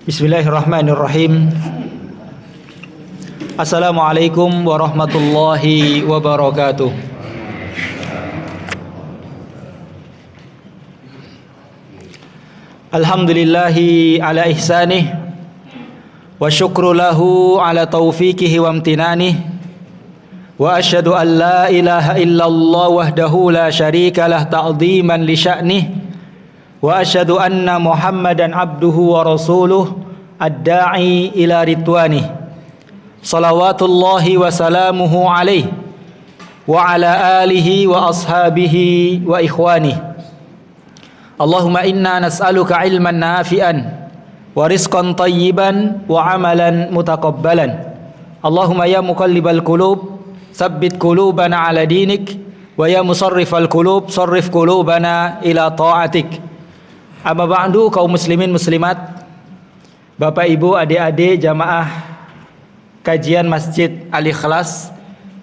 Bismillahirrahmanirrahim. Assalamualaikum warahmatullahi wabarakatuh. Alhamdulillahi ala ihsanih wa syukru lahu ala taufiqihi wa amtinanih wa asyhadu an la ilaha illallah wahdahu la syarika lah ta'dhiman li sya'nih wa asyhadu anna Muhammadan abduhu wa rasuluh ad-da'i ila ridwanih salawatullahi wa salamuhu alaihi wa ala alihi wa ashabihi wa ikhwanih. Allahumma inna nas'aluka ilman nafi'an wa rizqan tayyiban wa amalan mutaqabbalan. Allahumma ya muqallibal qulub tsabbit qulubana ala dinik wa ya musarrifal qulub sarrif qulubana ila ta'atik. Amma ba'du, kaum muslimin muslimat, Bapak Ibu, adik-adik jamaah kajian Masjid Al-Ikhlas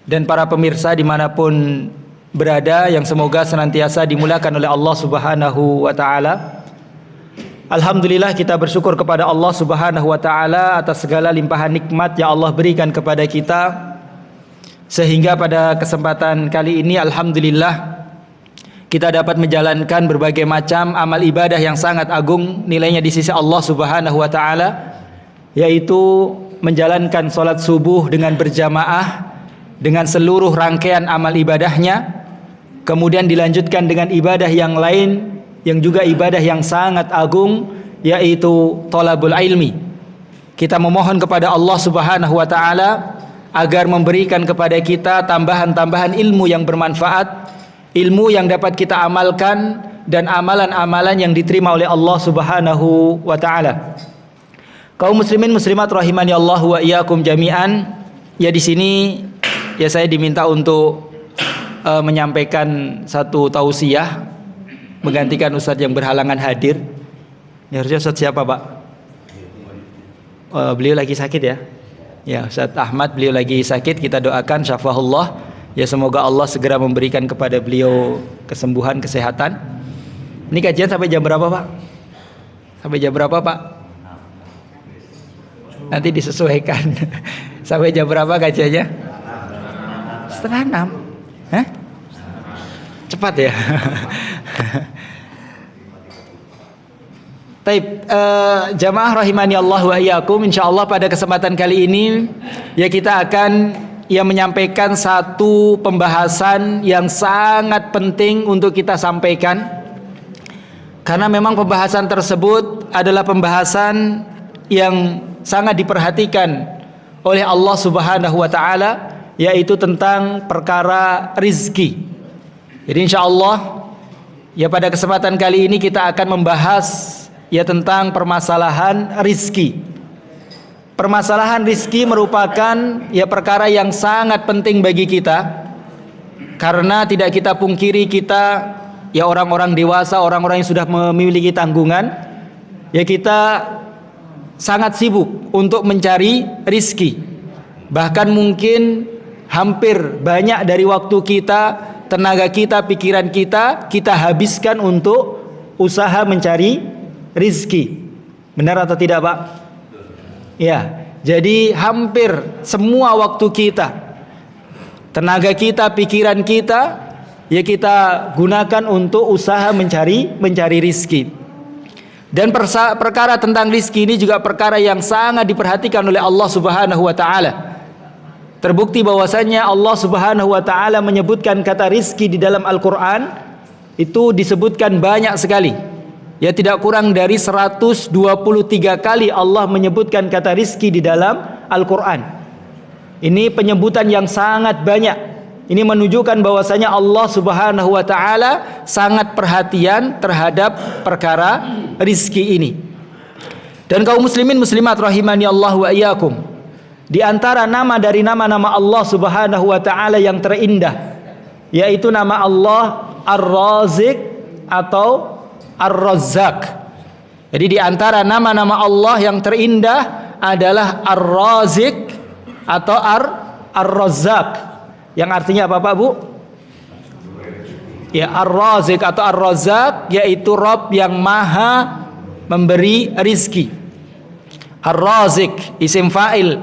dan para pemirsa dimanapun berada yang semoga senantiasa dimuliakan oleh Allah Subhanahu wa taala. Alhamdulillah, kita bersyukur kepada Allah Subhanahu wa taala atas segala limpahan nikmat yang Allah berikan kepada kita, sehingga pada kesempatan kali ini alhamdulillah kita dapat menjalankan berbagai macam amal ibadah yang sangat agung nilainya di sisi Allah Subhanahu wa taala, yaitu menjalankan salat subuh dengan berjamaah dengan seluruh rangkaian amal ibadahnya, kemudian dilanjutkan dengan ibadah yang lain yang juga ibadah yang sangat agung, yaitu thalabul ilmi. Kita memohon kepada Allah Subhanahu wa taala agar memberikan kepada kita tambahan-tambahan ilmu yang bermanfaat, ilmu yang dapat kita amalkan dan amalan-amalan yang diterima oleh Allah Subhanahu wa taala. Kaum muslimin muslimat rahimani Allah wa iyyakum jami'an. Ya, di sini ya saya diminta untuk menyampaikan satu tausiah menggantikan Ustadz yang berhalangan hadir. Ya, harusnya Ustadz siapa, Pak? Beliau lagi sakit ya. Ya, Ustadz Ahmad beliau lagi sakit, kita doakan syafahullah. Ya, semoga Allah segera memberikan kepada beliau kesembuhan, kesehatan. Ini kajian sampai jam berapa, Pak? Sampai jam berapa, Pak? Nanti disesuaikan. Sampai jam berapa kajiannya? 5:30. Hah? Cepat ya. Taib, jamaah rahimani Allah wa iyyakum, insyaallah pada kesempatan kali ini ya kita akan menyampaikan satu pembahasan yang sangat penting untuk kita sampaikan, karena memang pembahasan tersebut adalah pembahasan yang sangat diperhatikan oleh Allah Subhanahu wa taala, yaitu tentang perkara rizki. Jadi insyaallah ya pada kesempatan kali ini kita akan membahas ya tentang permasalahan rizki. Permasalahan rizki merupakan ya perkara yang sangat penting bagi kita, karena tidak kita pungkiri, kita ya orang-orang dewasa, orang-orang yang sudah memiliki tanggungan, ya kita sangat sibuk untuk mencari rizki. Bahkan mungkin hampir banyak dari waktu kita, tenaga kita, pikiran kita, kita habiskan untuk usaha mencari rizki. Benar atau tidak, Pak? Ya, jadi hampir semua waktu kita, tenaga kita, pikiran kita, ya kita gunakan untuk usaha mencari rizki. Dan perkara tentang rizki ini juga perkara yang sangat diperhatikan oleh Allah Subhanahu wa taala. Terbukti bahwasanya Allah Subhanahu wa taala menyebutkan kata rizki di dalam Al-Qur'an itu disebutkan banyak sekali. Ya, tidak kurang dari 123 kali Allah menyebutkan kata rizki di dalam Al-Quran. Ini penyebutan yang sangat banyak. Ini menunjukkan bahwasanya Allah Subhanahu wa taala sangat perhatian terhadap perkara rizki ini. Dan kaum muslimin muslimat rahimani Allah wa iyyakum, di antara nama dari nama-nama Allah Subhanahu wa taala yang terindah, yaitu nama Allah Ar-Razik atau Ar-Razzaq. Jadi di antara nama-nama Allah yang terindah adalah Ar-Razik atau Ar-Razzaq, yang artinya apa, Pak, Bu? Ya, Ar-Razik atau Ar-Razzaq yaitu Rabb yang maha memberi rizki. Ar-Razik isim fa'il.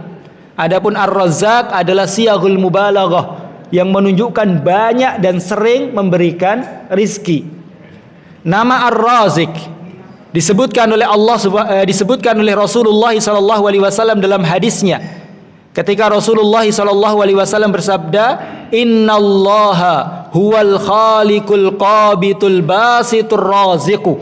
Adapun Ar-Razzaq adalah siyaghul mubalaghah yang menunjukkan banyak dan sering memberikan rizki. Nama Ar-Razik disebutkan oleh disebutkan oleh Rasulullah sallallahu alaihi wasallam dalam hadisnya. Ketika Rasulullah sallallahu alaihi wasallam bersabda, "Innallaha huwal khaliqul qabitul basitur raziqu."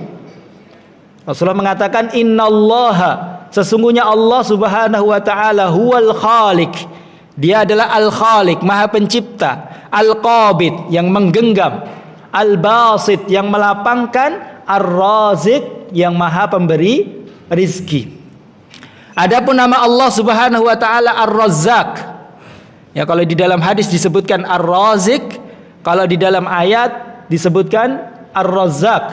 Rasulullah mengatakan, "Innallaha," sesungguhnya Allah Subhanahu wa taala, huwal khaliq. Dia adalah Al-Khaliq, Maha Pencipta, Al-Qabid yang menggenggam, Al-Basit yang melapangkan, Ar-Razik yang Maha Pemberi rizki. Adapun nama Allah Subhanahu wa taala Ar-Razzaq. Ya, kalau di dalam hadis disebutkan Ar-Razik, kalau di dalam ayat disebutkan Ar-Razzaq,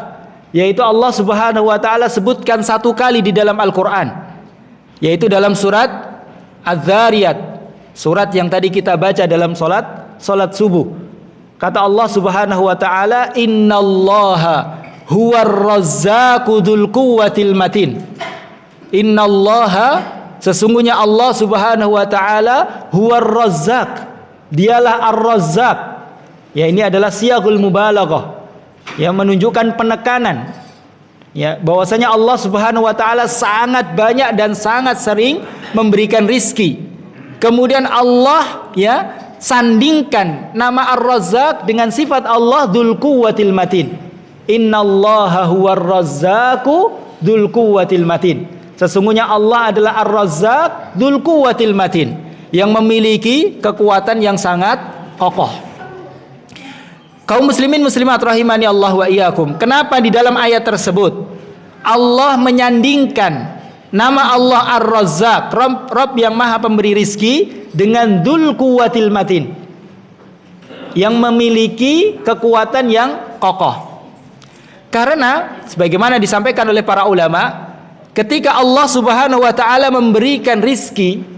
yaitu Allah Subhanahu wa taala sebutkan satu kali di dalam Al-Qur'an, yaitu dalam surat Az-Zariyat, surat yang tadi kita baca dalam salat subuh. Kata Allah Subhanahu wa taala, "Innallaha huwar razzaqu dzul quwwatil matin." Innallaha, sesungguhnya Allah Subhanahu wa taala, huwar razzaq. Dialah Ar-Razzaq. Ya, ini adalah siyaghul mubalaghah yang menunjukkan penekanan. Ya, bahwasanya Allah Subhanahu wa taala sangat banyak dan sangat sering memberikan rizki. Kemudian Allah sandingkan nama Ar-Razzaq dengan sifat Allah dzul quwwatil matin. Innallaha huwar razzaqu dzul quwwatil matin. Sesungguhnya Allah adalah Ar-Razzaq dzul quwwatil matin, yang memiliki kekuatan yang sangat kokoh. Kaum muslimin muslimat rahimani Allah wa iyyakum, kenapa di dalam ayat tersebut Allah menyandingkan nama Allah Ar-Razzaq, Rabb yang Maha Pemberi rizki, dengan dzul quwwatil matin, yang memiliki kekuatan yang kokoh? Karena sebagaimana disampaikan oleh para ulama, ketika Allah Subhanahu wa taala memberikan rizki,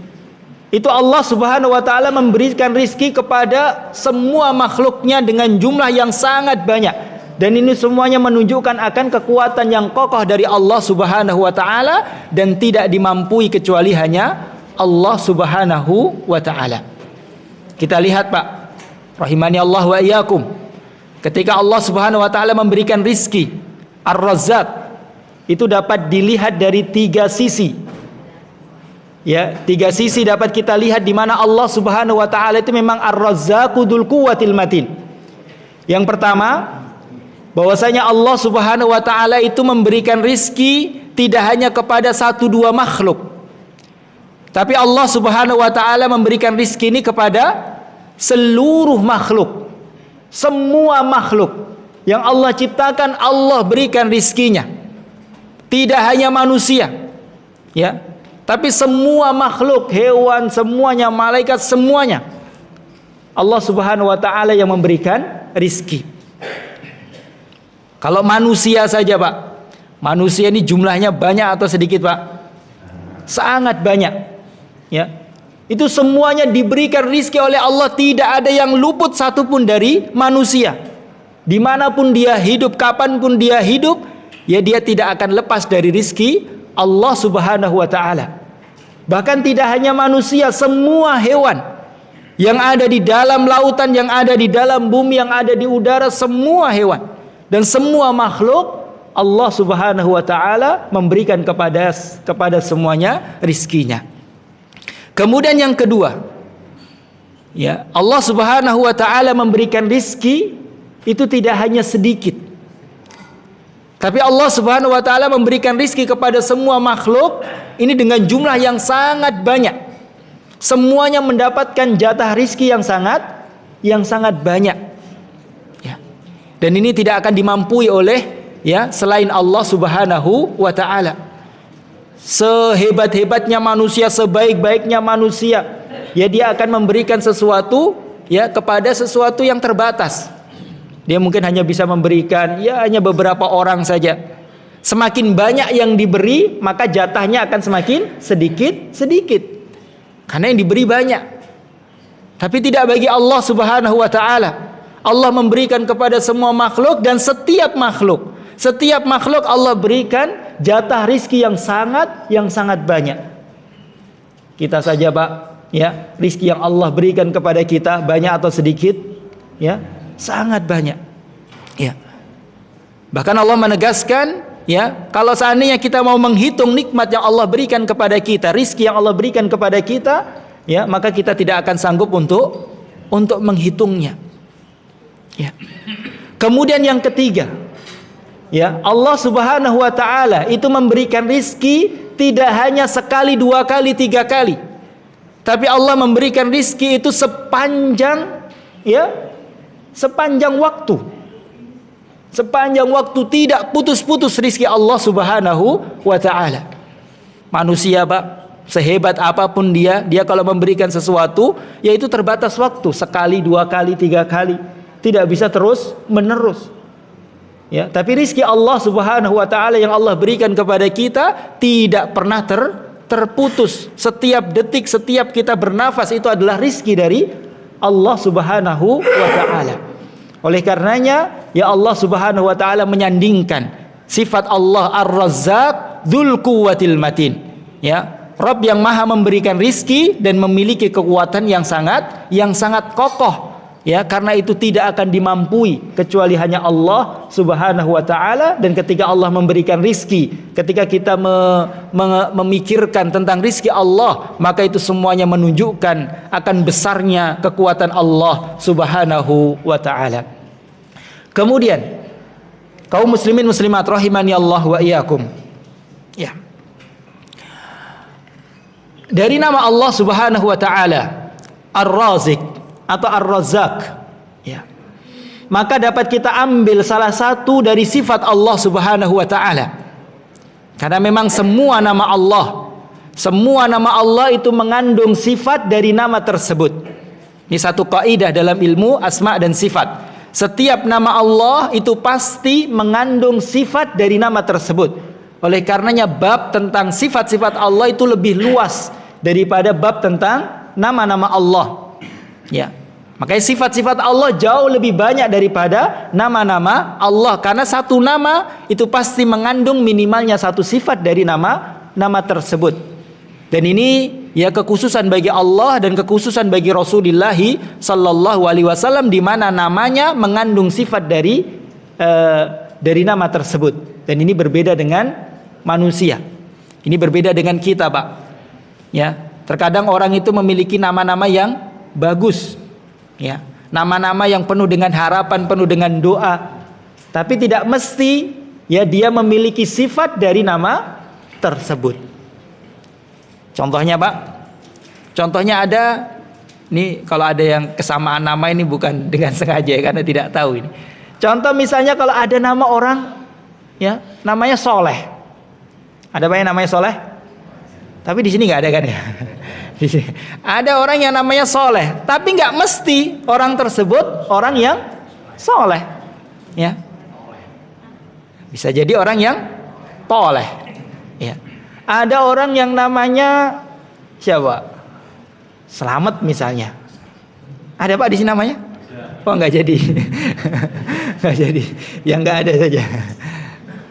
itu Allah Subhanahu wa taala memberikan rizki kepada semua makhluknya dengan jumlah yang sangat banyak. Dan ini semuanya menunjukkan akan kekuatan yang kokoh dari Allah Subhanahu wa taala, dan tidak dimampui kecuali hanya Allah Subhanahu wa taala. Kita lihat Pak, rahimani Allah wa iyyakum, ketika Allah Subhanahu wa taala memberikan rizki Ar-Razzaq, itu dapat dilihat dari tiga sisi. Ya, tiga sisi dapat kita lihat di mana Allah Subhanahu wa taala itu memang Ar-Razzaqu dzul quwwatil matin. Yang pertama, bahwasanya Allah Subhanahu wa taala itu memberikan rizki tidak hanya kepada satu dua makhluk, tapi Allah Subhanahu wa taala memberikan rizki ini kepada seluruh makhluk. Semua makhluk yang Allah ciptakan, Allah berikan rizkinya. Tidak hanya manusia, ya, tapi semua makhluk, hewan semuanya, malaikat semuanya, Allah Subhanahu wa taala yang memberikan rizki. Kalau manusia saja Pak, manusia ini jumlahnya banyak atau sedikit Pak? Sangat banyak, ya. Itu semuanya diberikan rizki oleh Allah, tidak ada yang luput satupun dari manusia. Dimanapun dia hidup, kapanpun dia hidup, ya dia tidak akan lepas dari rizki Allah Subhanahu wa ta'ala. Bahkan tidak hanya manusia, semua hewan yang ada di dalam lautan, yang ada di dalam bumi, yang ada di udara, semua hewan dan semua makhluk, Allah Subhanahu wa ta'ala memberikan kepada semuanya rizkinya. Kemudian yang kedua, ya, Allah Subhanahu wa ta'ala memberikan rizki itu tidak hanya sedikit, tapi Allah Subhanahu wa ta'ala memberikan rizki kepada semua makhluk ini dengan jumlah yang sangat banyak. Semuanya mendapatkan jatah rizki yang sangat banyak, ya. Dan ini tidak akan dimampui oleh, ya, selain Allah Subhanahu wa ta'ala. Sehebat-hebatnya manusia, sebaik-baiknya manusia, ya dia akan memberikan sesuatu, ya, kepada sesuatu yang terbatas. Dia mungkin hanya bisa memberikan, ya, hanya beberapa orang saja. Semakin banyak yang diberi, maka jatahnya akan semakin sedikit, karena yang diberi banyak. Tapi tidak bagi Allah Subhanahu wa ta'ala. Allah memberikan kepada semua makhluk, dan setiap makhluk Allah berikan jatah rizki yang sangat banyak. Kita saja Pak, ya, rizki yang Allah berikan kepada kita banyak atau sedikit? Ya, sangat banyak. Ya. Bahkan Allah menegaskan, ya, kalau seandainya kita mau menghitung nikmat yang Allah berikan kepada kita, rizki yang Allah berikan kepada kita, ya, maka kita tidak akan sanggup untuk menghitungnya. Ya. Kemudian yang ketiga, ya, Allah Subhanahu wa taala itu memberikan rizki tidak hanya sekali, dua kali, tiga kali, tapi Allah memberikan rizki itu sepanjang waktu. Sepanjang waktu, tidak putus-putus rizki Allah Subhanahu wa taala. Manusia Pak, sehebat apapun dia kalau memberikan sesuatu, yaitu terbatas waktu, sekali, dua kali, tiga kali, tidak bisa terus menerus. Ya, tapi rizki Allah Subhanahu wa taala yang Allah berikan kepada kita tidak pernah terputus. Setiap detik, setiap kita bernafas itu adalah rizki dari Allah Subhanahu wa taala. Oleh karenanya, ya, Allah Subhanahu wa taala menyandingkan sifat Allah Ar-Razzaq Dzul Quwwatil Matin. Ya, Rabb yang Maha memberikan rizki dan memiliki kekuatan yang sangat kokoh. Ya, karena itu tidak akan dimampui kecuali hanya Allah Subhanahu wa taala. Dan ketika Allah memberikan rizki, ketika kita memikirkan tentang rizki Allah, maka itu semuanya menunjukkan akan besarnya kekuatan Allah Subhanahu wa taala. Kemudian kaum muslimin muslimat rahimani Allah wa iyyakum. Ya. Dari nama Allah Subhanahu wa taala Ar-Razik atau Ar-Razzaq, ya, maka dapat kita ambil salah satu dari sifat Allah Subhanahu wa taala. Karena memang semua nama Allah itu mengandung sifat dari nama tersebut. Ini satu kaidah dalam ilmu asma dan sifat. Setiap nama Allah itu pasti mengandung sifat dari nama tersebut. Oleh karenanya bab tentang sifat-sifat Allah itu lebih luas daripada bab tentang nama-nama Allah. Ya. Makanya sifat-sifat Allah jauh lebih banyak daripada nama-nama Allah, karena satu nama itu pasti mengandung minimalnya satu sifat dari nama tersebut. Dan ini ya kekhususan bagi Allah dan kekhususan bagi Rasulullah sallallahu alaihi wasallam, di mana namanya mengandung sifat dari nama tersebut. Dan ini berbeda dengan manusia. Ini berbeda dengan kita, Pak. Ya, terkadang orang itu memiliki nama-nama yang bagus. Ya, nama-nama yang penuh dengan harapan, penuh dengan doa, tapi tidak mesti ya dia memiliki sifat dari nama tersebut. Contohnya Pak, contohnya ada, ini kalau ada yang kesamaan nama ini bukan dengan sengaja ya, karena tidak tahu ini. Contoh misalnya kalau ada nama orang, ya, namanya Soleh. Ada Pak yang namanya Soleh? Tapi di sini nggak ada kan ya? Ada orang yang namanya Soleh, tapi nggak mesti orang tersebut orang yang soleh, ya. Bisa jadi orang yang toleh, ya. Ada orang yang namanya siapa? Selamat misalnya. Ada Pak di sini namanya? Oh, nggak jadi, nggak jadi. Yang nggak ada saja.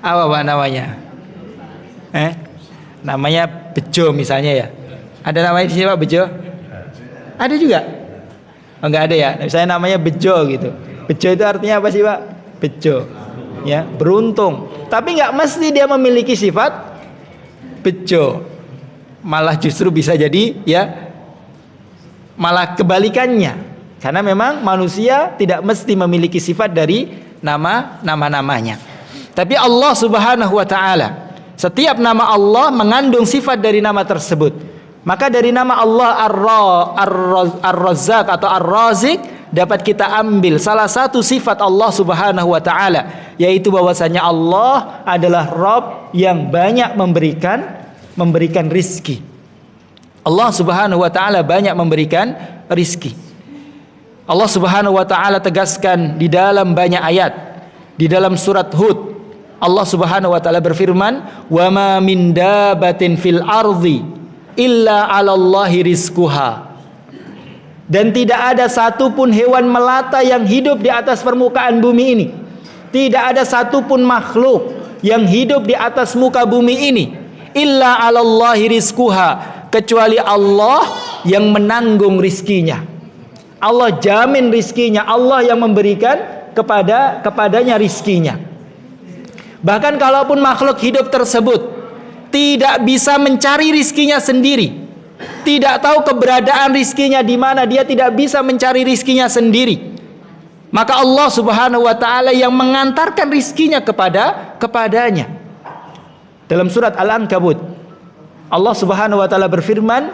Apa Pak namanya? Namanya Bejo misalnya ya. Ada namanya di sini Pak Bejo? Ada juga? Oh, enggak ada ya. Misalnya namanya Bejo gitu. Bejo itu artinya apa sih Pak? Bejo, ya, beruntung. Tapi enggak mesti dia memiliki sifat bejo. Malah justru bisa jadi ya malah kebalikannya. Karena memang manusia tidak mesti memiliki sifat dari nama-namanya. Tapi Allah Subhanahu wa taala, setiap nama Allah mengandung sifat dari nama tersebut. Maka dari nama Allah Ar-Razzaq atau Ar-Razik dapat kita ambil salah satu sifat Allah Subhanahu wa taala, yaitu bahwasanya Allah adalah Rabb yang banyak memberikan rizki. Allah Subhanahu wa taala banyak memberikan rizki. Allah Subhanahu wa taala tegaskan di dalam banyak ayat. Di dalam surat Hud, Allah Subhanahu wa taala berfirman, "Wa ma min dabatin fil ardi illa 'alallahi rizquha." Dan tidak ada satupun hewan melata yang hidup di atas permukaan bumi ini. Tidak ada satupun makhluk yang hidup di atas muka bumi ini illa 'alallahi rizquha, kecuali Allah yang menanggung rizkinya. Allah jamin rizkinya, Allah yang memberikan kepadanya rizkinya. Bahkan kalaupun makhluk hidup tersebut tidak bisa mencari rizkinya sendiri, tidak tahu keberadaan rizkinya di mana, dia tidak bisa mencari rizkinya sendiri, maka Allah Subhanahu wa taala yang mengantarkan rizkinya kepadanya. Dalam surat Al-Ankabut, Allah Subhanahu wa taala berfirman,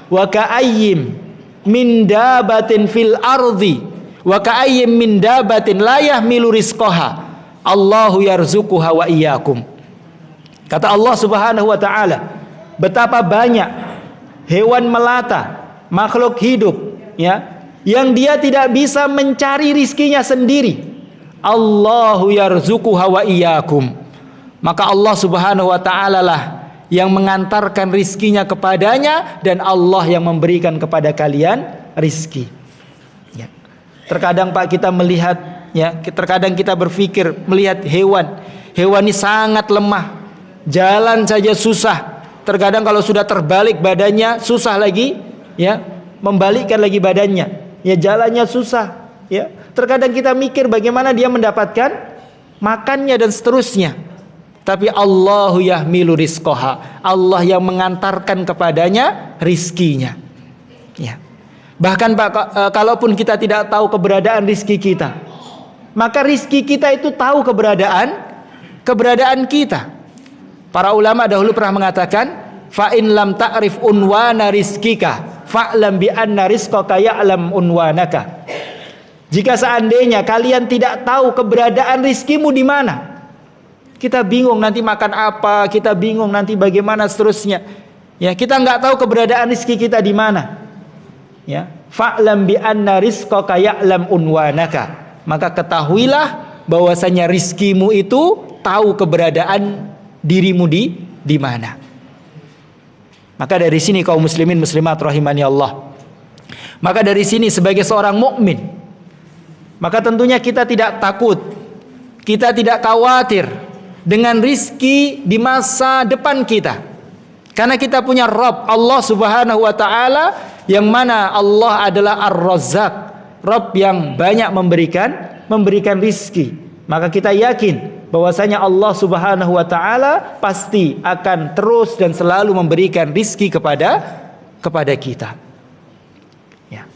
"Wa ka'ayyim min dabatin fil ardi wa ka'ayyim min dabatin la yahmilu rizqaha Allahu yarzuquha wa iyyakum." Kata Allah Subhanahu wa taala, betapa banyak hewan melata, makhluk hidup, ya, yang dia tidak bisa mencari rizkinya sendiri. Allahu yarzuquha wa iyyakum. Maka Allah Subhanahu wa taala lah yang mengantarkan rizkinya kepadanya, dan Allah yang memberikan kepada kalian rizki. Ya. Terkadang Pak kita melihat, ya, terkadang kita berpikir melihat hewan ini sangat lemah, jalan saja susah. Terkadang kalau sudah terbalik badannya susah lagi, ya, membalikkan lagi badannya, ya, jalannya susah, ya. Terkadang kita mikir bagaimana dia mendapatkan makannya dan seterusnya. Tapi Allahu yahmilu rizqaha, Allah yang mengantarkan kepadanya rizkinya. Ya. Bahkan Pak, kalaupun kita tidak tahu keberadaan rizki kita, maka rizki kita itu tahu keberadaan kita. Para ulama dahulu pernah mengatakan, fa in lam ta'rif unwana rizkika fa'lam bi anna rizqaka ya'lam unwanaka. Jika seandainya kalian tidak tahu keberadaan rizkimu di mana, kita bingung nanti makan apa, kita bingung nanti bagaimana seterusnya. Ya, kita nggak tahu keberadaan rizki kita di mana. Ya, fa'lam bi anna rizqaka ya'lam unwanaka. Maka ketahuilah bahwasanya rizkimu itu tahu keberadaan dirimu di mana. Maka dari sini kaum muslimin muslimat rahimani Allah. Maka dari sini sebagai seorang mukmin, maka tentunya kita tidak takut, kita tidak khawatir dengan rizki di masa depan kita, karena kita punya Rabb Allah Subhanahu wa taala, yang mana Allah adalah Ar-Razzaq, Rabb yang banyak memberikan rizki. Maka kita yakin bahwasanya Allah Subhanahu wa taala pasti akan terus dan selalu memberikan rizki kepada kita. Ya.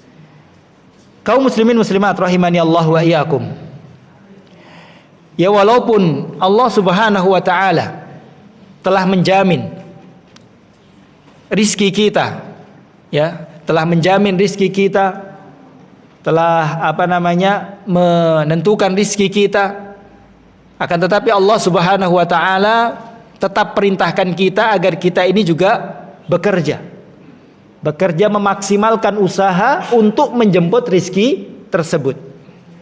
Kaum muslimin muslimat rahimani Allah wa iyyakum. Ya, walaupun Allah Subhanahu wa taala telah menjamin rizki kita, ya, telah menjamin rizki kita, telah menentukan rizki kita, akan tetapi Allah Subhanahu wa taala tetap perintahkan kita agar kita ini juga bekerja memaksimalkan usaha untuk menjemput rizki tersebut.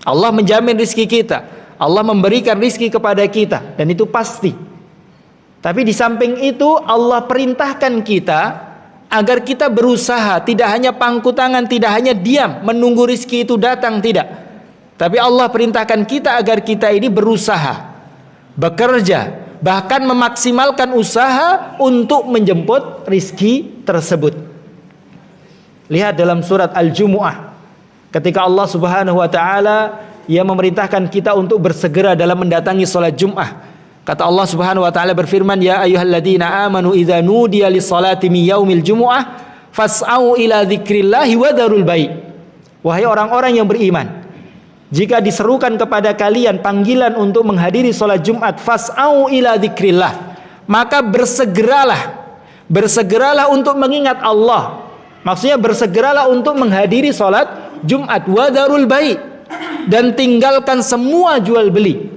Allah menjamin rizki kita, Allah memberikan rizki kepada kita, dan itu pasti. Tapi di samping itu Allah perintahkan kita agar kita berusaha, tidak hanya pangku tangan, tidak hanya diam menunggu rizki itu datang, tidak. Tapi Allah perintahkan kita agar kita ini berusaha, bekerja, bahkan memaksimalkan usaha untuk menjemput rizki tersebut. Lihat dalam surat Al-Jumu'ah, ketika Allah Subhanahu wa taala Ia memerintahkan kita untuk bersegera dalam mendatangi salat Jumat. Kata Allah Subhanahu wa taala berfirman, "Ya ayyuhalladzina amanu idza nudiya lis-salati min yaumil jumu'ah fas'au ila dzikrillahi wa dzarul bai'." Wahai orang-orang yang beriman, jika diserukan kepada kalian panggilan untuk menghadiri salat Jumat, fas'au ila dzikrillah, maka bersegeralah untuk mengingat Allah. Maksudnya bersegeralah untuk menghadiri salat Jumat, wa dzarul bai', dan tinggalkan semua jual beli.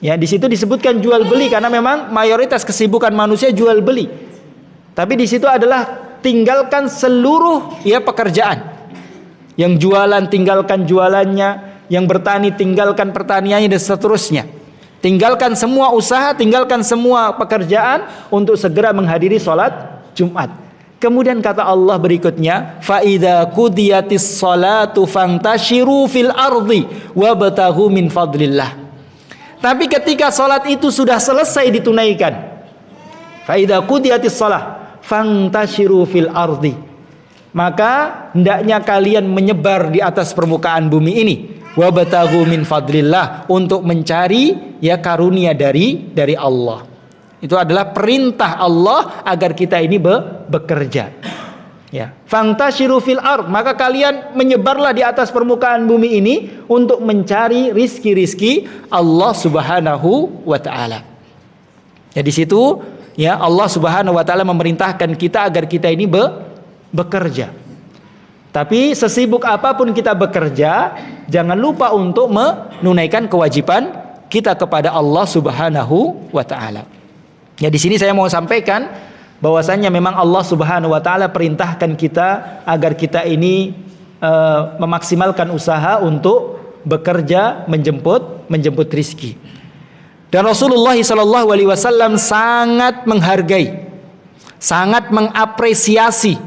Ya, di situ disebutkan jual beli karena memang mayoritas kesibukan manusia jual beli. Tapi di situ adalah tinggalkan seluruh pekerjaan. Yang jualan tinggalkan jualannya, yang bertani tinggalkan pertaniannya, dan seterusnya. Tinggalkan semua usaha, tinggalkan semua pekerjaan untuk segera menghadiri salat Jumat. Kemudian kata Allah berikutnya, fa idza qudiyatis salatu fantashiru fil ardi wabtaghu min fadlillah. Tapi ketika salat itu sudah selesai ditunaikan, fa idza qudiyatis shalah Fantashiru fil ardi. Maka hendaknya kalian menyebar di atas permukaan bumi ini. Wabtaghu min fadlillah, untuk mencari ya karunia dari Allah. Itu adalah perintah Allah agar kita ini bekerja. Ya, fantashiru fil ard, maka kalian menyebarlah di atas permukaan bumi ini untuk mencari rizki-rizki Allah Subhanahu wa taala. Ya, di situ ya Allah Subhanahu wa taala memerintahkan kita agar kita ini bekerja. Tapi sesibuk apapun kita bekerja, jangan lupa untuk menunaikan kewajiban kita kepada Allah Subhanahu wa taala. Ya, di sini saya mau sampaikan bahwasanya memang Allah Subhanahu wa taala perintahkan kita agar kita ini memaksimalkan usaha untuk bekerja menjemput rizki. Dan Rasulullah sallallahu alaihi wasallam sangat menghargai, sangat mengapresiasi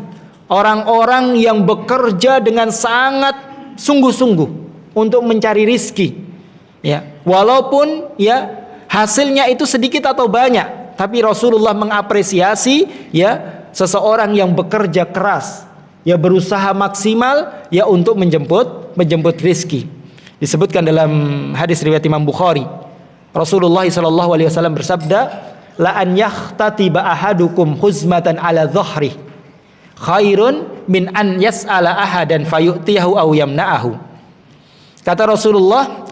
orang-orang yang bekerja dengan sangat sungguh-sungguh untuk mencari rizki. Ya, walaupun ya hasilnya itu sedikit atau banyak, tapi Rasulullah mengapresiasi ya seseorang yang bekerja keras, ya berusaha maksimal ya untuk menjemput rizki. Disebutkan dalam hadis riwayat Imam Bukhari, Rasulullah sallallahu alaihi wasallam bersabda, la an yahtatiba ahadukum huzmatan ala dhahri khairun min an yas'ala ahadan fayu'tiyahu aw yamna'ahu. Kata Rasulullah,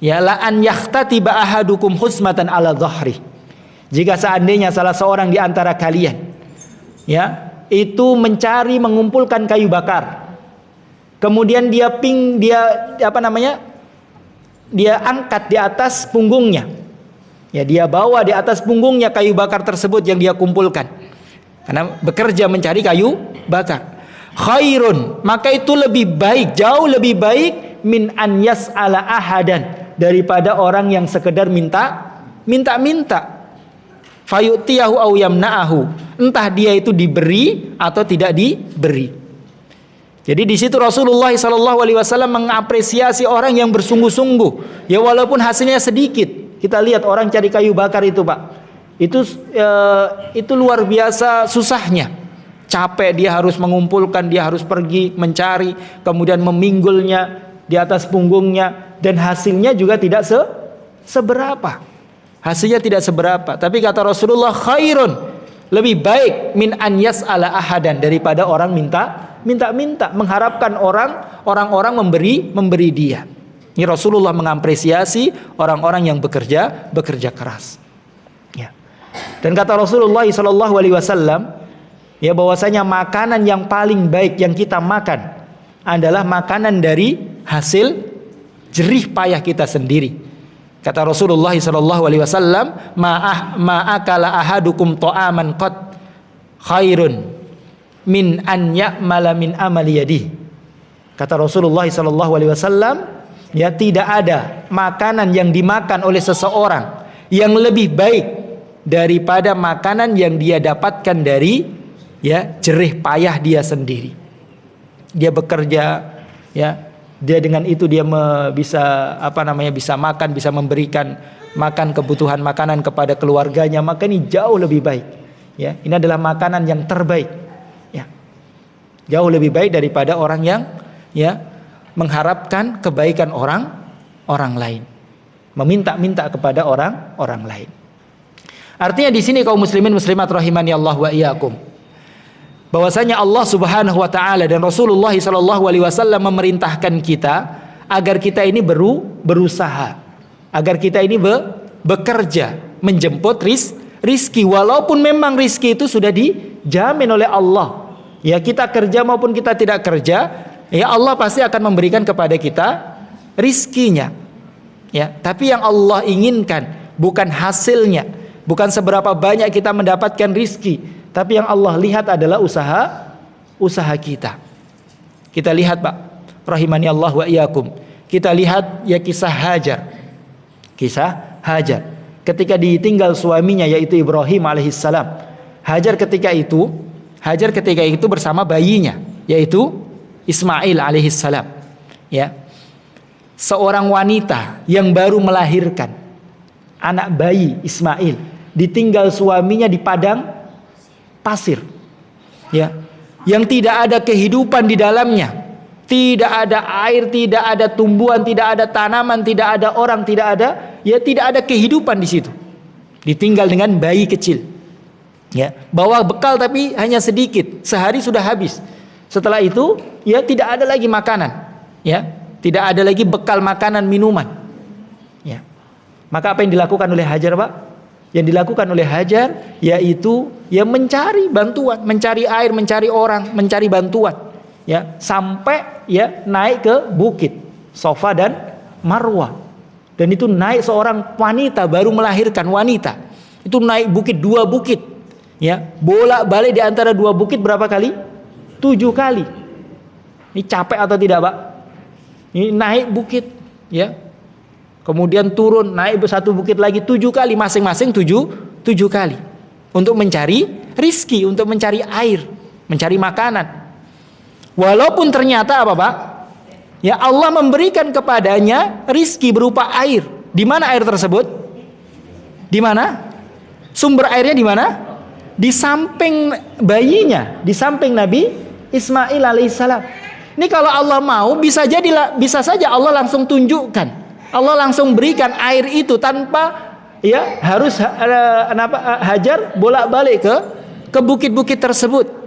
ya la an yahtatiba ahadukum huzmatan ala dhahri. Jika seandainya salah seorang di antara kalian ya itu mengumpulkan kayu bakar, kemudian dia angkat di atas punggungnya, ya dia bawa di atas punggungnya kayu bakar tersebut yang dia kumpulkan, karena bekerja mencari kayu bakar. Khairun, maka itu lebih baik, jauh lebih baik min an yas'ala ahadan, daripada orang yang sekedar minta. Fayu'tiyahu aw yamna'ahu, entah dia itu diberi atau tidak diberi. Jadi di situ Rasulullah sallallahu alaihi wasallam mengapresiasi orang yang bersungguh-sungguh, ya walaupun hasilnya sedikit. Kita lihat orang cari kayu bakar itu, Pak. Itu luar biasa susahnya. Capek, dia harus mengumpulkan, dia harus pergi mencari, kemudian meminggulnya di atas punggungnya, dan hasilnya juga tidak seberapa. Hasilnya tidak seberapa, tapi kata Rasulullah, khairun, lebih baik min an yas'ala ahadan, daripada orang minta, mengharapkan orang-orang memberi dia. Ini Rasulullah mengapresiasi orang-orang yang bekerja keras. Ya. Dan kata Rasulullah sallallahu alaihi wasallam, ya bahwasanya makanan yang paling baik yang kita makan adalah makanan dari hasil jerih payah kita sendiri. Kata Rasulullah sallallahu alaihi wasallam, ma'akala ahadukum ta'aman qad khairun min an ya'mala min amali yadihi. Kata Rasulullah sallallahu alaihi wasallam, ya tidak ada makanan yang dimakan oleh seseorang yang lebih baik daripada makanan yang dia dapatkan dari ya jerih payah dia sendiri. Dia bekerja, ya dia dengan itu dia bisa makan, bisa memberikan makan kebutuhan makanan kepada keluarganya, maka ini jauh lebih baik. Ya, ini adalah makanan yang terbaik. Ya, jauh lebih baik daripada orang yang ya mengharapkan kebaikan orang lain, meminta-minta kepada orang lain. Artinya di sini kaum muslimin muslimat rahimani Allah wa iyyakum, bahwasanya Allah Subhanahu wa taala dan Rasulullah sallallahu alaihi wasallam memerintahkan kita agar kita ini berusaha, agar kita ini bekerja menjemput rizki, walaupun memang rizki itu sudah dijamin oleh Allah. Ya, kita kerja maupun kita tidak kerja, ya Allah pasti akan memberikan kepada kita rizkinya. Ya, tapi yang Allah inginkan bukan hasilnya, bukan seberapa banyak kita mendapatkan rizki, tapi yang Allah lihat adalah usaha kita. Kita lihat, Pak, rahimani Allah wa iyyakum. Kita lihat ya kisah Hajar. Ketika ditinggal suaminya yaitu Ibrahim alaihissalam. Hajar ketika itu bersama bayinya yaitu Ismail alaihissalam. Ya. Seorang wanita yang baru melahirkan anak bayi Ismail, ditinggal suaminya di padang pasir. Ya. Yang tidak ada kehidupan di dalamnya. Tidak ada air, tidak ada tumbuhan, tidak ada tanaman, tidak ada orang, tidak ada kehidupan di situ. Ditinggal dengan bayi kecil. Ya, bawa bekal tapi hanya sedikit, sehari sudah habis. Setelah itu, ya tidak ada lagi makanan. Ya, tidak ada lagi bekal makanan, minuman. Ya. Maka apa yang dilakukan oleh Hajar, Pak? Yang dilakukan oleh Hajar yaitu ya mencari bantuan, mencari air, mencari orang, mencari bantuan. Ya, sampai ya naik ke bukit Safa dan Marwah. Dan itu naik seorang wanita baru melahirkan wanita. Itu naik bukit, 2 bukit. Ya, bolak-balik di antara 2 bukit berapa kali? 7 kali. Ini capek atau tidak, Pak? Ini naik bukit, ya. Kemudian turun, naik 1 bukit lagi 7 kali, masing-masing 7 kali. Untuk mencari rizki, untuk mencari air, mencari makanan. Walaupun ternyata apa, Pak? Ya, Allah memberikan kepadanya rizki berupa air. Di mana air tersebut? Di mana? Sumber airnya di mana? Di samping bayinya, di samping Nabi Ismail alaihissalam. Ini kalau Allah mau bisa saja Allah langsung tunjukkan, Allah langsung berikan air itu tanpa ya harus Hajar bolak-balik ke bukit-bukit tersebut.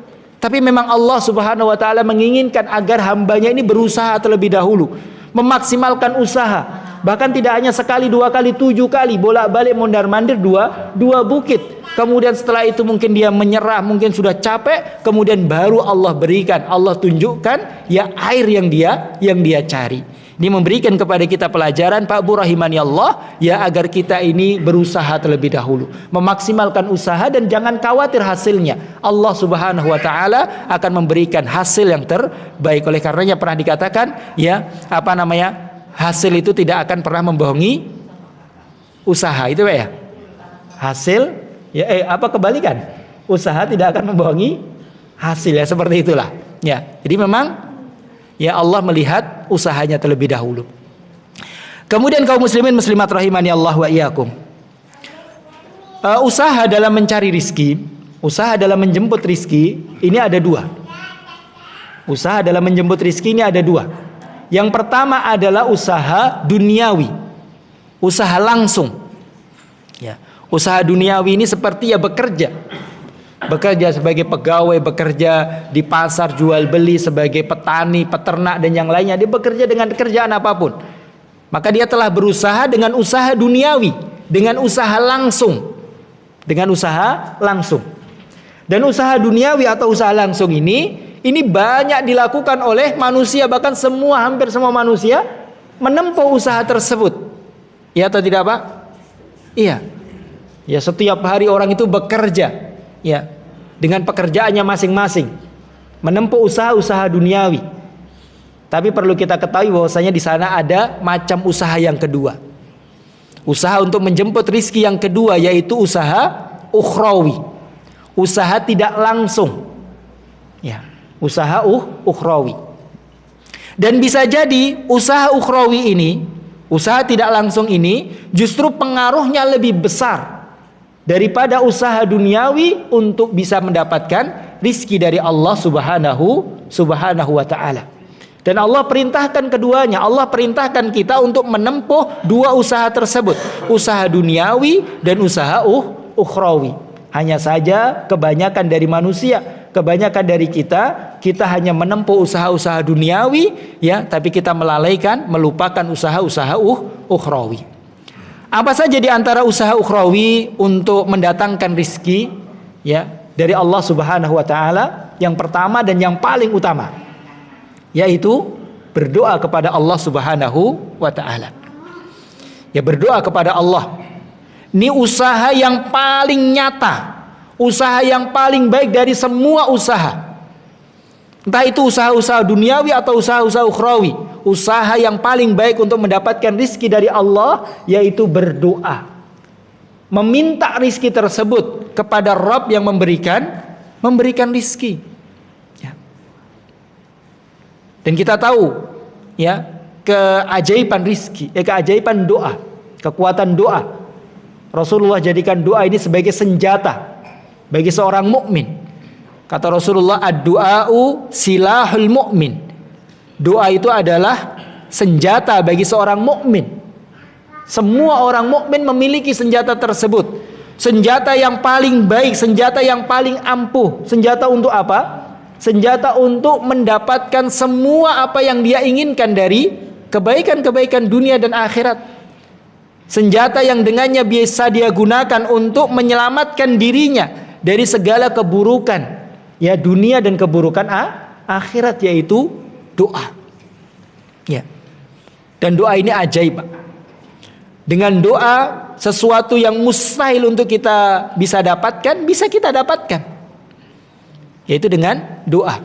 Tapi memang Allah Subhanahu wa taala menginginkan agar hambanya ini berusaha terlebih dahulu, memaksimalkan usaha. Bahkan tidak hanya sekali, 2 kali, 7 kali bolak-balik mondar-mandir dua bukit. Kemudian setelah itu mungkin dia menyerah, mungkin sudah capek, kemudian baru Allah berikan, Allah tunjukkan ya air yang dia cari. Ini memberikan kepada kita pelajaran, Pak Bu rahimani Allah, ya agar kita ini berusaha terlebih dahulu, memaksimalkan usaha dan jangan khawatir hasilnya. Allah Subhanahu wa taala akan memberikan hasil yang terbaik. Oleh karenanya pernah dikatakan, ya, hasil itu tidak akan pernah membohongi usaha. Itu Pak ya. Hasil ya kebalikan. Usaha tidak akan membohongi hasil, ya seperti itulah. Ya. Jadi memang ya Allah melihat usahanya terlebih dahulu. Kemudian kaum muslimin muslimat rahimani Allah wa iyyakum. Usaha dalam mencari rizki, usaha dalam menjemput rizki ini ada 2. Usaha dalam menjemput rizki ini ada 2. Yang pertama adalah usaha duniawi, usaha langsung. Ya, usaha duniawi ini seperti ya bekerja sebagai pegawai, bekerja di pasar jual beli, sebagai petani, peternak dan yang lainnya. Dia bekerja dengan pekerjaan apapun. Maka dia telah berusaha dengan usaha duniawi, dengan usaha langsung, Dan usaha duniawi atau usaha langsung ini banyak dilakukan oleh manusia, bahkan hampir semua manusia menempuh usaha tersebut. Ya atau tidak, Pak? Iya. Ya, setiap hari orang itu bekerja, ya, dengan pekerjaannya masing-masing, menempuh usaha-usaha duniawi. Tapi perlu kita ketahui bahwasanya di sana ada macam usaha yang kedua. Usaha untuk menjemput rizki yang kedua yaitu usaha ukhrawi. Usaha tidak langsung. Ya. Usaha ukhrawi. Dan bisa jadi usaha ukhrawi ini, usaha tidak langsung ini justru pengaruhnya lebih besar daripada usaha duniawi untuk bisa mendapatkan rizki dari Allah Subhanahu wa ta'ala. Dan Allah perintahkan keduanya. Allah perintahkan kita untuk menempuh 2 usaha tersebut, usaha duniawi dan usaha ukhrawi. Hanya saja kebanyakan dari manusia, kebanyakan dari kita hanya menempuh usaha-usaha duniawi, ya, tapi kita melupakan usaha-usaha ukhrawi. Apa saja di antara usaha ukhrawi untuk mendatangkan rizki, ya, dari Allah Subhanahu wa taala? Yang pertama dan yang paling utama yaitu berdoa kepada Allah Subhanahu wa taala. Ya, berdoa kepada Allah. Ini usaha yang paling nyata, usaha yang paling baik dari semua usaha. Entah itu usaha-usaha duniawi atau usaha-usaha ukhrawi, usaha yang paling baik untuk mendapatkan rizki dari Allah yaitu berdoa, meminta rizki tersebut kepada Rabb yang memberikan rizki. Ya. Dan kita tahu, ya, keajaiban rizki, keajaiban doa, kekuatan doa. Rasulullah jadikan doa ini sebagai senjata bagi seorang mukmin. Kata Rasulullah, ad-du'a'u silahul mu'min. Doa itu adalah senjata bagi seorang mukmin. Semua orang mukmin memiliki senjata tersebut. Senjata yang paling baik, senjata yang paling ampuh. Senjata untuk apa? Senjata untuk mendapatkan semua apa yang dia inginkan dari kebaikan-kebaikan dunia dan akhirat. Senjata yang dengannya bisa dia gunakan untuk menyelamatkan dirinya dari segala keburukan, ya, dunia dan keburukan akhirat, yaitu doa. Ya. Dan doa ini ajaib, Pak. Dengan doa, sesuatu yang mustahil untuk kita bisa dapatkan, bisa kita dapatkan, yaitu dengan doa.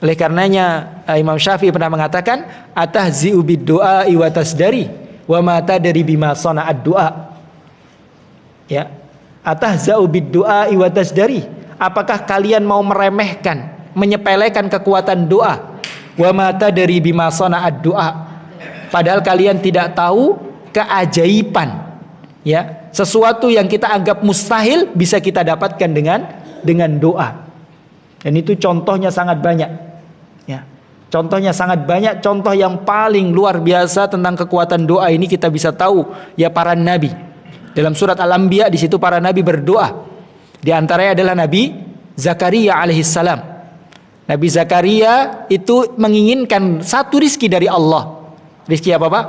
Oleh karenanya Imam Syafi'i pernah mengatakan, atahzi'u bid-du'a'i wa tasdari wa ma tadri bima sana'ad du'a. Ya. Atahza'u bid-du'a'i wa tasdari. Apakah kalian mau meremehkan, menyepelekan kekuatan doa? Wa ma tadri bima sana'ad du'a. Padahal kalian tidak tahu keajaiban, ya, sesuatu yang kita anggap mustahil bisa kita dapatkan dengan doa. Dan itu contohnya sangat banyak, ya. Contohnya sangat banyak. Contoh yang paling luar biasa tentang kekuatan doa ini kita bisa tahu, ya, para nabi. Dalam surat Al-Anbiya, di situ para nabi berdoa. Di antaranya adalah Nabi Zakaria alaihissalam. Nabi Zakaria itu menginginkan satu rizki dari Allah. Rizki apa, Pak?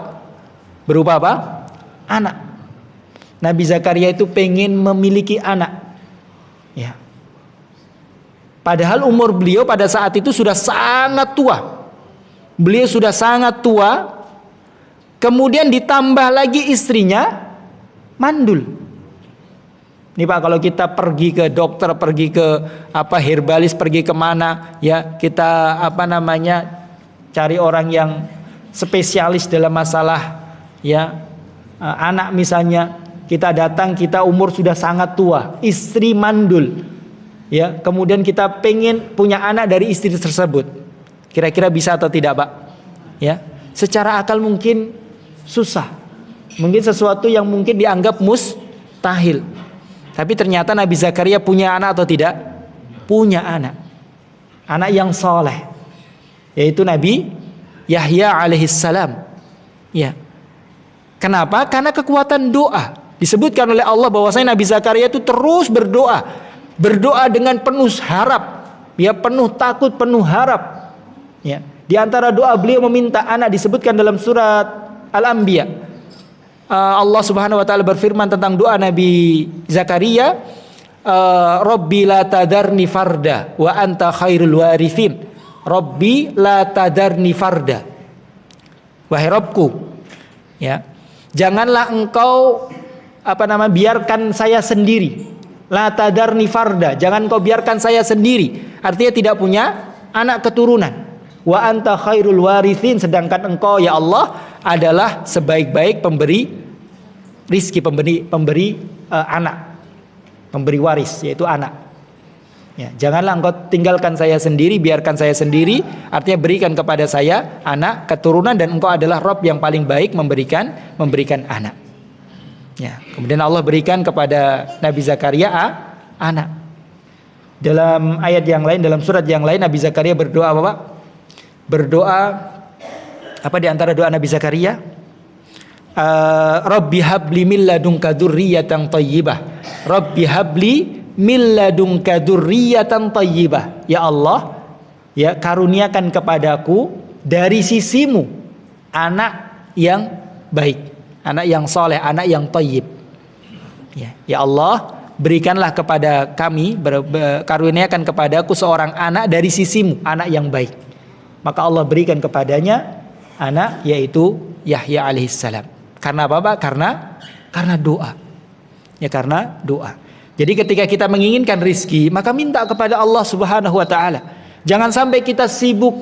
Berupa apa? Anak. Nabi Zakaria itu pengen memiliki anak, ya. Padahal umur beliau pada saat itu sudah sangat tua. Beliau sudah sangat tua. Kemudian ditambah lagi istrinya mandul. Nih Pak, kalau kita pergi ke dokter, pergi ke herbalis, pergi kemana, ya, kita cari orang yang spesialis dalam masalah, ya, anak misalnya. Kita datang, kita umur sudah sangat tua, istri mandul, ya, kemudian kita pengen punya anak dari istri tersebut. Kira-kira bisa atau tidak, Pak? Ya, secara akal mungkin susah, mungkin sesuatu yang mungkin dianggap mustahil. Tapi ternyata Nabi Zakaria punya anak atau tidak? Punya anak. Anak yang soleh, yaitu Nabi Yahya alaihissalam. Ya. Kenapa? Karena kekuatan doa. Disebutkan oleh Allah bahwasanya Nabi Zakaria itu terus berdoa. Berdoa dengan penuh harap, ya, penuh takut, penuh harap. Ya. Di antara doa beliau meminta anak disebutkan dalam surat Al-Anbiya. Allah Subhanahu wa taala berfirman tentang doa Nabi Zakaria, Rabbi la tadarni farda wa anta khairul warithin. Rabbi la tadarni farda. Wahai Rabbku, ya, janganlah engkau biarkan saya sendiri. La tadarni farda, jangan kau biarkan saya sendiri. Artinya tidak punya anak keturunan. Wa anta khairul warithin, sedangkan engkau, ya Allah, adalah sebaik-baik pemberi rizki, pemberi anak, pemberi waris, yaitu anak. Ya, janganlah engkau tinggalkan saya sendiri, biarkan saya sendiri. Artinya berikan kepada saya anak keturunan, dan engkau adalah Rabb yang paling baik memberikan anak. Ya, kemudian Allah berikan kepada Nabi Zakaria anak. Dalam ayat yang lain, dalam surat yang lain, Nabi Zakaria berdoa apa, Pak? Berdoa apa di antara doa Nabi Zakaria? Rabbi habli min ladunka dzurriyyatan thayyibah. Rabbi habli min ladunka dzurriyyatan thayyibah. Ya Allah, ya, karuniakan kepadaku dari sisimu anak yang baik, anak yang soleh, anak yang thayyib. Ya Allah, berikanlah kepada kami, karuniakan kepadaku seorang anak dari sisimu, anak yang baik. Maka Allah berikan kepadanya anak, yaitu Yahya alaihissalam. Karena apa, Pak? Karena doa. Ya, karena doa. Jadi ketika kita menginginkan rizki, maka minta kepada Allah Subhanahu wa taala. Jangan sampai kita sibuk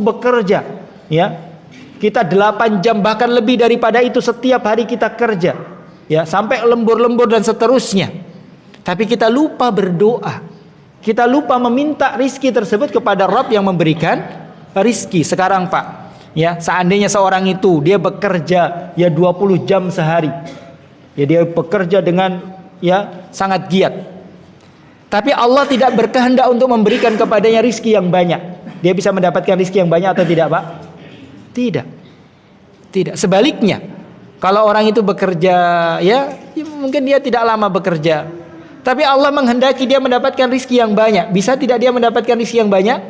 bekerja, ya. Kita 8 jam bahkan lebih daripada itu setiap hari kita kerja, ya, sampai lembur-lembur dan seterusnya. Tapi kita lupa berdoa. Kita lupa meminta rizki tersebut kepada Rabb yang memberikan rizki. Sekarang, Pak, ya, seandainya seorang itu dia bekerja, ya, 20 jam sehari, ya, dia bekerja dengan, ya, sangat giat. Tapi Allah tidak berkehendak untuk memberikan kepadanya rizki yang banyak. Dia bisa mendapatkan rizki yang banyak atau tidak, Pak? Tidak. Tidak. Sebaliknya, kalau orang itu bekerja, ya mungkin dia tidak lama bekerja, tapi Allah menghendaki dia mendapatkan rizki yang banyak. Bisa tidak dia mendapatkan rizki yang banyak?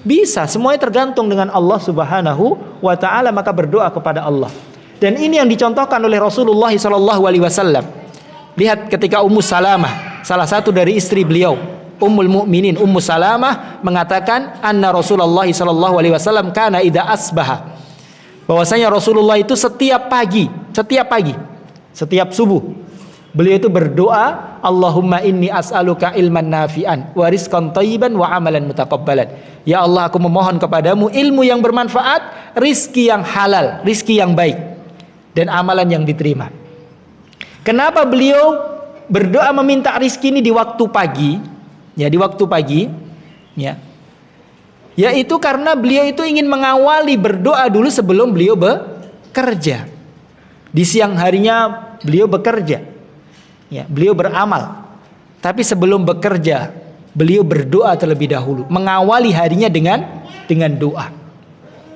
Bisa. Semuanya tergantung dengan Allah Subhanahu wa ta'ala. Maka berdoa kepada Allah. Dan ini yang dicontohkan oleh Rasulullah SAW. Lihat ketika Ummu Salamah, salah satu dari istri beliau, Ummul Mukminin Ummu Salamah, mengatakan anna Rasulullah SAW kana idza asbaha, bahwasanya Rasulullah itu setiap pagi, setiap subuh, beliau itu berdoa, Allahumma inni as'aluka ilman nafi'an wa rizqan thayyiban wa amalan mutaqabbalan. Ya Allah, aku memohon kepadamu ilmu yang bermanfaat, rizki yang halal, rizki yang baik, dan amalan yang diterima. Kenapa beliau berdoa meminta rizki ini di waktu pagi? Ya, di waktu pagi, ya. Yaitu karena beliau itu ingin mengawali berdoa dulu sebelum beliau bekerja. Di siang harinya beliau bekerja, ya, beliau beramal. Tapi sebelum bekerja, beliau berdoa terlebih dahulu, mengawali harinya dengan doa.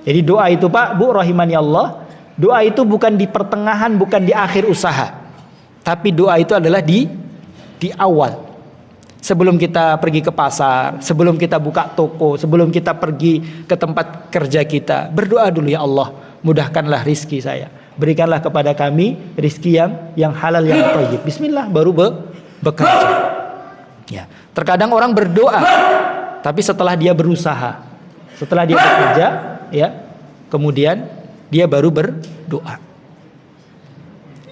Jadi doa itu, Pak, Bu, rahimani Allah, doa itu bukan di pertengahan, bukan di akhir usaha, tapi doa itu adalah di awal. Sebelum kita pergi ke pasar, sebelum kita buka toko, sebelum kita pergi ke tempat kerja kita, berdoa dulu, ya Allah, mudahkanlah rizki saya, berikanlah kepada kami rizki yang halal, yang thayyib. Bismillah, baru bekerja. Ya, terkadang orang berdoa, tapi setelah dia berusaha, setelah dia bekerja, ya, kemudian dia baru berdoa.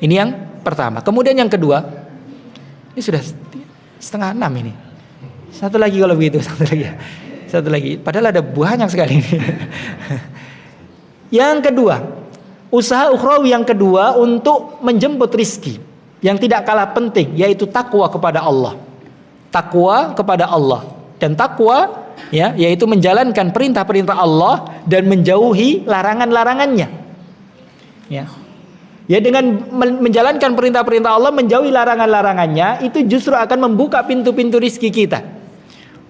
Ini yang pertama. Kemudian yang kedua, ini sudah 5:30 ini. Satu lagi kalau begitu, satu lagi. Padahal ada banyak sekali ini. Yang kedua, usaha ukhrawi yang kedua untuk menjemput rizki yang tidak kalah penting, yaitu takwa kepada Allah. Takwa kepada Allah. Dan takwa, ya, yaitu menjalankan perintah-perintah Allah dan menjauhi larangan-larangannya. Ya. Ya, dengan menjalankan perintah-perintah Allah, menjauhi larangan-larangannya, itu justru akan membuka pintu-pintu rizki kita.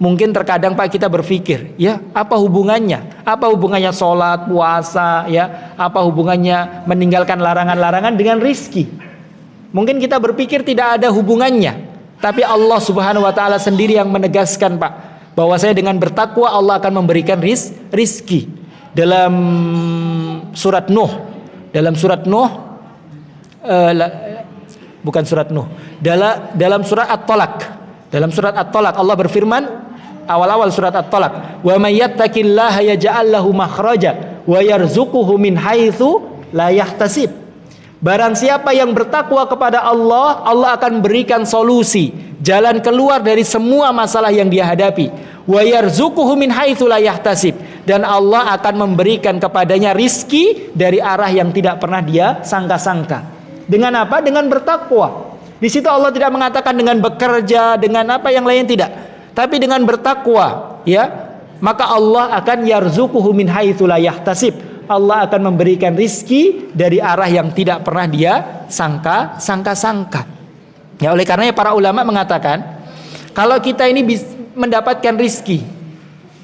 Mungkin terkadang, Pak, kita berpikir, ya, apa hubungannya? Apa hubungannya sholat, puasa, ya? Apa hubungannya meninggalkan larangan-larangan dengan rizki? Mungkin kita berpikir tidak ada hubungannya. Tapi Allah Subhanahu wa ta'ala sendiri yang menegaskan, Pak, bahwasanya dengan bertakwa Allah akan memberikan rizki. Dalam surat Nuh, bukan surat Nuh, dalam surat At-Talaq, Allah berfirman, awal-awal surat At-Talaq, wa may yattaqillaha yaj'al lahu makhraja wa yarzuquhu min haitsu la yahtasib. Barang siapa yang bertakwa kepada Allah, Allah akan berikan solusi, jalan keluar dari semua masalah yang dia hadapi. Wa yarzuquhu min haitsu la yahtasib, dan Allah akan memberikan kepadanya rizki dari arah yang tidak pernah dia sangka-sangka. Dengan apa? Dengan bertakwa. Di situ Allah tidak mengatakan dengan bekerja, dengan apa yang lain, tidak. Tapi dengan bertakwa, ya, maka Allah akan yarzuquhu min haitsu la yahtasib. Allah akan memberikan rizki dari arah yang tidak pernah dia sangka-sangka. Ya, oleh karenanya para ulama mengatakan, kalau kita ini mendapatkan rizki,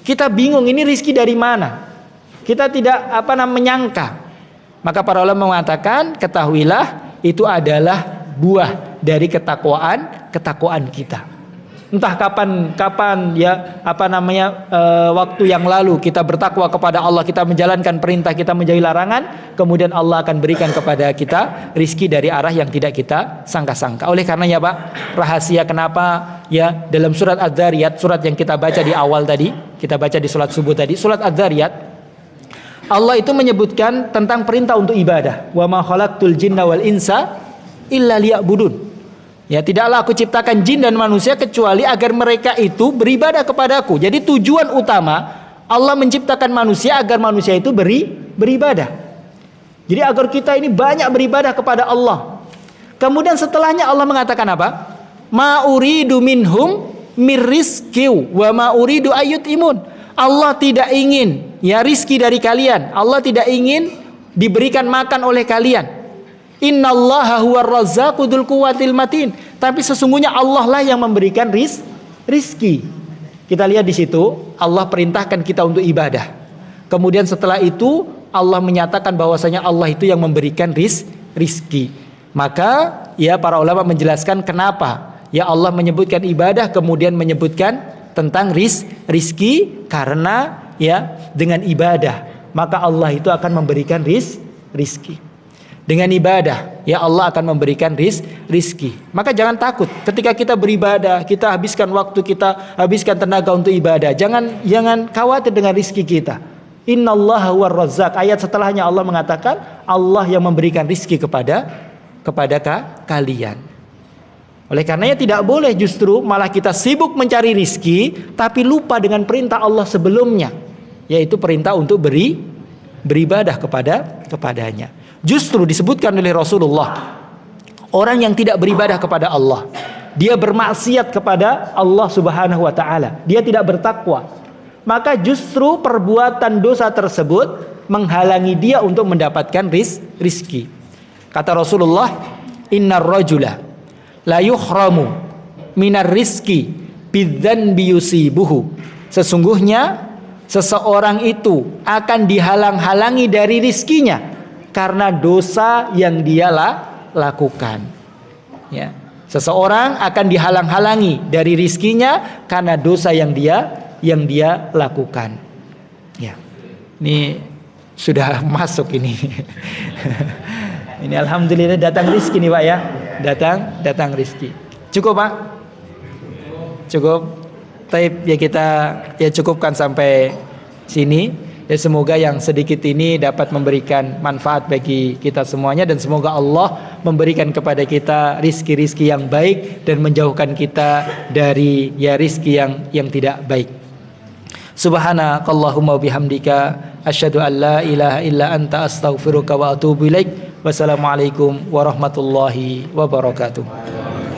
kita bingung ini rizki dari mana, kita tidak menyangka, maka para ulama mengatakan, ketahuilah itu adalah buah dari ketakwaan kita. Entah kapan ya waktu yang lalu kita bertakwa kepada Allah, kita menjalankan perintah, kita menjauhi larangan, kemudian Allah akan berikan kepada kita rizki dari arah yang tidak kita sangka-sangka. Oleh karenanya, Pak, rahasia kenapa, ya, dalam surat Az-Zariyat, surat yang kita baca di awal tadi, kita baca di surat subuh tadi, surat Az-Zariyat, Allah itu menyebutkan tentang perintah untuk ibadah. Wa ma khalaqtul jinna wal insa illa liya'budun. Ya, tidaklah aku ciptakan jin dan manusia kecuali agar mereka itu beribadah kepadaku. Jadi tujuan utama Allah menciptakan manusia agar manusia itu beribadah. Jadi agar kita ini banyak beribadah kepada Allah. Kemudian setelahnya Allah mengatakan apa? Ma uridu minhum mirrizqiu wa ma uridu ayyutimun. Allah tidak ingin, ya, rizki dari kalian. Allah tidak ingin diberikan makan oleh kalian. Innallaha huwar razzaqu dzul quwwatil matin. Tapi sesungguhnya Allah lah yang memberikan rizki. Kita lihat di situ Allah perintahkan kita untuk ibadah. Kemudian setelah itu Allah menyatakan bahwasanya Allah itu yang memberikan rizki. Maka ya para ulama menjelaskan kenapa ya Allah menyebutkan ibadah kemudian menyebutkan tentang rizki, karena ya dengan ibadah maka Allah itu akan memberikan rizki. Dengan ibadah ya Allah akan memberikan rizki. Maka jangan takut ketika kita beribadah, kita habiskan waktu, kita habiskan tenaga untuk ibadah. Jangan khawatir dengan rizki kita. Innallaha huwar razzaq. Ayat setelahnya Allah mengatakan Allah yang memberikan rizki kepada kalian. Oleh karenanya tidak boleh justru malah kita sibuk mencari rizki tapi lupa dengan perintah Allah sebelumnya, yaitu perintah untuk beribadah kepadanya. Justru disebutkan oleh Rasulullah, orang yang tidak beribadah kepada Allah, dia bermaksiat kepada Allah Subhanahu wa taala, dia tidak bertakwa, maka justru perbuatan dosa tersebut menghalangi dia untuk mendapatkan rizki. Kata Rasulullah, innar rajula la yuhramu minar rizki bidzanbi yusibuhu. Sesungguhnya seseorang itu akan dihalang-halangi dari rizkinya karena dosa yang dia lakukan. Ya. Seseorang akan dihalang-halangi dari rizkinya karena dosa yang dia lakukan. Ya. Ini sudah masuk ini. Ini alhamdulillah datang rizki nih Pak ya. Datang rizki. Cukup Pak? Cukup. Taib ya kita ya cukupkan sampai sini. Dan semoga yang sedikit ini dapat memberikan manfaat bagi kita semuanya, dan semoga Allah memberikan kepada kita rizki-rizki yang baik dan menjauhkan kita dari ya rizki yang tidak baik. Subhanakallahumma bihamdika asyhadu an la ilaha illa anta astaghfiruka wa atubu ilaik. Wassalamualaikum warahmatullahi wabarakatuh.